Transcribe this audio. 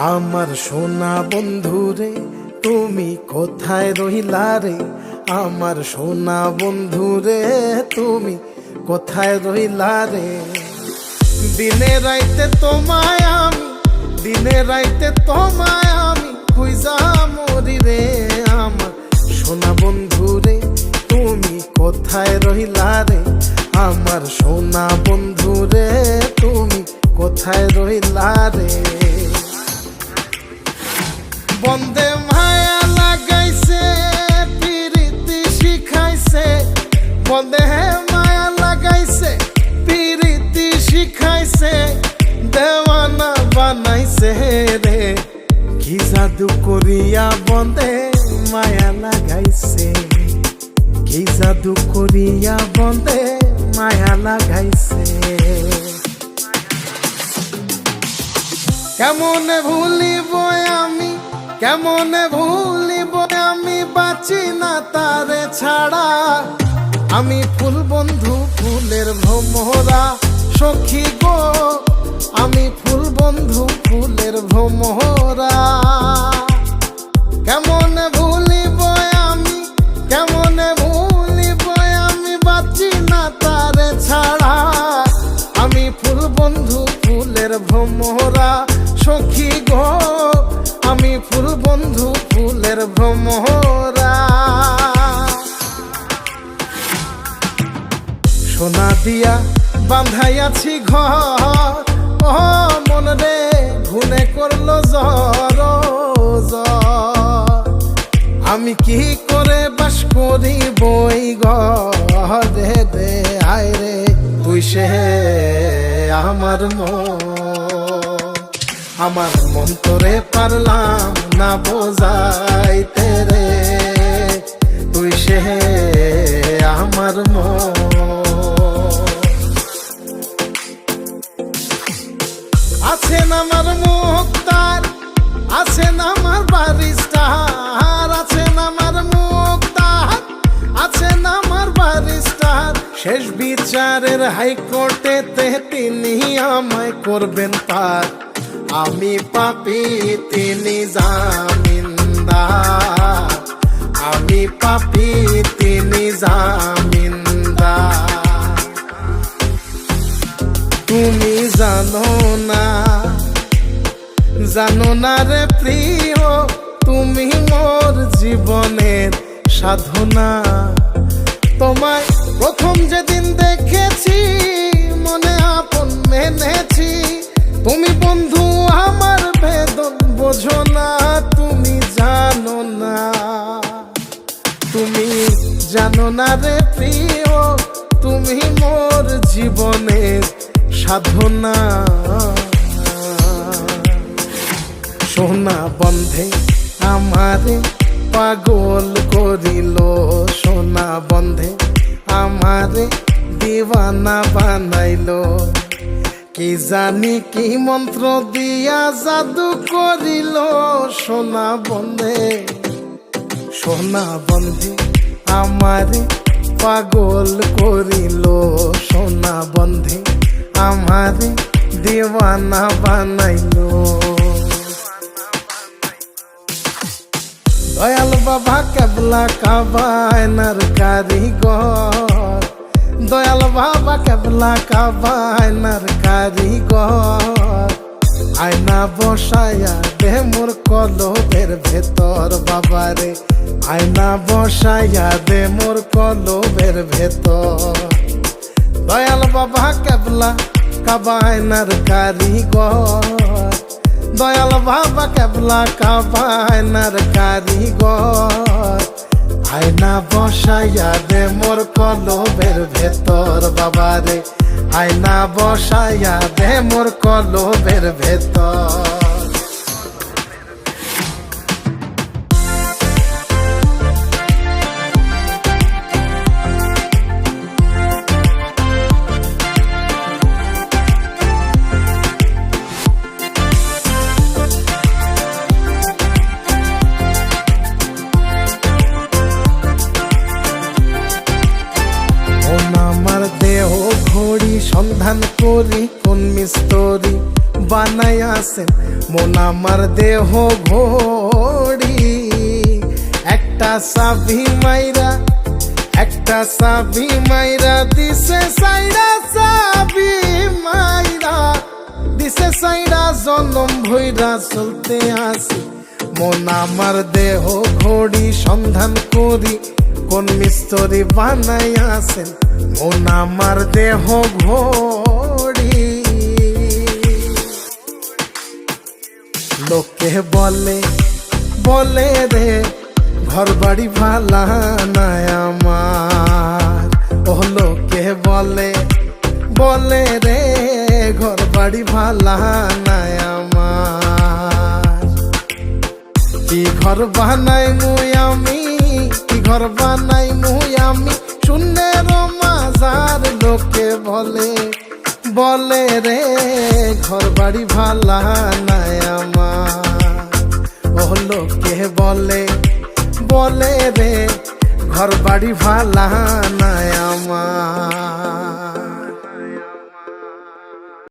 আমার সোনা বন্ধুরে তুমি কোথায় রইলা রে? আমার সোনা বন্ধুরে তুমি কোথায় রইলা রে? দিনে রাইতে তোমায় আমি, দিনে রাইতে তোমায় আমি খুঁজা মরি রে। আমার সোনা বন্ধুরে তুমি কোথায় রইলা রে? আমার সোনা বন্ধুরে তুমি কোথায় রইলা রে? বন্দে মায়া লাগাইছে পিরিতি শিখাইছে, বন্দে মায়া লাগাইছে পিরিতি শিখাইছে, দেওয়ানা বানাইছে রে। কি জাদু করিয়া বন্দে মায়া লাগাইছে, কি জাদু করিয়া বন্দে মায়া লাগাইছে। কেমনে ভুলিব আমি, কেমনে ভুলিব আমি, বাঁচি না তারে ছাড়া। আমি ফুল বন্ধু ফুলের ভ্রমরা সখী গো, আমি ফুল বন্ধু ফুলের ভ্রমরা। কেমনে ভুলিব আমি, কেমনে ভুলিব আমি, বাঁচি না তারে ছাড়া। আমি ফুল বন্ধু ফুলের ভ্রমরা সখী গো, আমি ফুল বন্ধু ফুলের ভ্রমরা। সোনা দিয়া বাঁধাইয়াছি ঘর, ও মন রে ঘুনে করলো জ্বর জ্বর। আমি কি করে বাস করি বই ঘরে রে? আয় রে তুই সে আমার মন, আমার মন তোরে পারলাম না বোঝাইতে রে। তুই সে আমার মন। আছেন আমার মুক্তার, আছেন আমার বারিস্টার, আছেন আমার মুক্তার, আছেন আমার বারিস্টার। শেষ বিচারের হাইকোর্টেতে তিনি আমায় করবেন পার। আমি পাপী তিনি জামিনদার, আমি পাপী তিনি জামিনদার। তুমি জানো না, জানো না রে প্রিয়, তুমি মোর জীবনের সাধনা। তোমায় প্রথম যেদিন দেখেছি মনে আপন মেনেছি। তুমি বন্ধু আমার বেদন বোঝো না, তুমি জানো না, তুমি জানো না রে প্রিয়, তুমি মোর জীবনের সাধনা। সোনা বন্ধে আমারে পাগল করিল, সোনা বন্ধে আমারে দিওয়ানা বানাইল। কি জানি কি মন্ত্র দিয়া জাদু করিল সোনা বন্ধে, সোনা বন্ধে আমারে পাগল করিল। সোনা বন্ধে আমারে দিওয়ানা বানাইল। দয়াল বাবা কেবলা কাবায়নার কারিগর, দয়াল বাবা কেবলা কাবায়নার কারিগর। আয়না বসায়া দে মোর কলবের ভেতর বাবারে, আয়না বসায়া দে মোর কলবের ভেতর। দয়াল বাবা কেবলা কাবায়নার কারিগর, দয়াল বাবা কেবলা কাবায়নার কারিগর। আয়না বসাইয়া দে মোর কলবের ভেতর বাবারে, আয়না বসাইয়া দে মোর কলবের ভেতর। সন্ধান করি কোন মিস্তরি বান বানাইয়াছেন মন আমার দেহ ঘড়ি। একটা চাবি মাইরা দিছে সাইরা, চাবি মাইরা দিছে সাইরা, জনম ভইরা চলতে আসি মন আমার দেহ ঘড়ি। সন্ধান করি কোন মিস্ত্রি বানাইয়াছেন মন আমার দেহ ঘড়ি। লোকে বলে রে ঘর বাড়ি ভালা নাই আমার। ও লোকে বলে রে ঘর বাড়ি ভালা নাই আমার। কি ঘর বানাই মুই আমি, কি ঘর বানাই মুই আমি, শূন্যের মাজার। লোকে বলে রে ঘর বাড়ি ভালা নাই আমার। ও লোকে বলে রে ঘর বাড়ি ভালা নাই আমার।